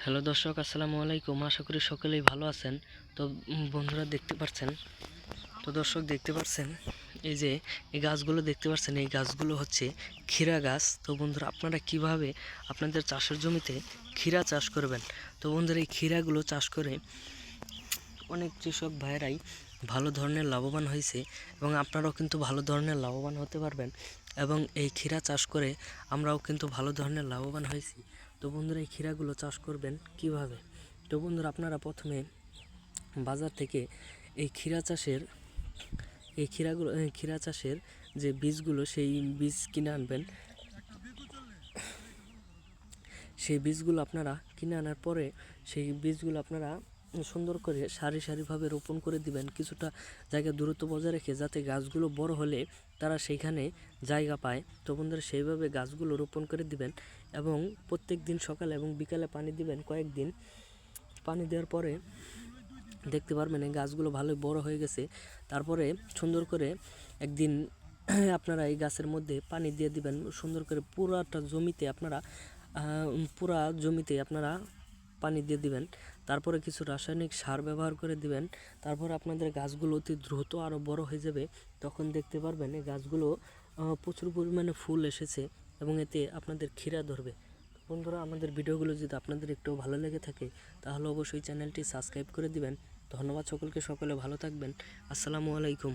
Hello দর্শক, আসসালামু আলাইকুম। আশা করি সকলেই ভালো আছেন। তো বন্ধুরা দেখতে পাচ্ছেন, তো দর্শক দেখতে পাচ্ছেন এই যে এই গাছগুলো দেখতে পাচ্ছেন, এই গাছগুলো হচ্ছে ক্ষীরা গাছ। তো বন্ধুরা আপনারা কিভাবে আপনাদের চাষের জমিতে ক্ষীরা চাষ করবেন। তো বন্ধুরা এই ক্ষীরাগুলো চাষ করে অনেক কৃষক ভাইয়েরাই ভালো ধরনের লাভবান হয়েছে এবং আপনারাও কিন্তু ভালো ধরনের লাভবান হতে পারবেন। এবং এই ক্ষীরা চাষ করে আমরাও কিন্তু ভালো ধরনের লাভবান হয়েছি। তো বন্ধুরা এই ক্ষীরাগুলো চাষ করবেন কিভাবে। তো বন্ধুরা আপনারা প্রথমে বাজার থেকে এই ক্ষীরা চাষের যে বীজগুলো, সেই বীজ কিনে আনবেন। সেই বীজগুলো আপনারা কিনে আনার পরে সেই বীজগুলো আপনারা সুন্দর করে সারি সারিভাবে রোপণ করে দিবেন, কিছুটা জায়গা দূরত্ব বজায় রেখে, যাতে গাছগুলো বড় হলে তারা সেইখানে জায়গা পায়। তো বন্ধুরা সেইভাবে গাছগুলো রোপণ করে দিবেন এবং প্রত্যেক দিন সকালে এবং বিকালে পানি দিবেন। কয়েকদিন পানি দেওয়ার পরে দেখতে পারবেন এই গাছগুলো ভালোই বড় হয়ে গেছে। তারপরে সুন্দর করে একদিন আপনারা এই গাছের মধ্যে পানি দিয়ে দিবেন সুন্দর করে। পুরা জমিতে আপনারা পানি দিয়ে দিবেন। তারপরে কিছু রাসায়নিক সার ব্যবহার করে দিবেন। তারপর আপনাদের গাছগুলো অতি দ্রুত আরও বড় হয়ে যাবে। তখন দেখতে পারবেন এই গাছগুলো প্রচুর পরিমাণে ফুল এসেছে এবং এতে আপনাদের ক্ষীরা ধরবে। বন্ধুরা আমাদের ভিডিওগুলো যদি আপনাদের একটু ভালো লেগে থাকে তাহলে অবশ্যই চ্যানেলটি সাবস্ক্রাইব করে দিবেন। ধন্যবাদ সকলকে, সকলে ভালো থাকবেন। আসসালামু আলাইকুম।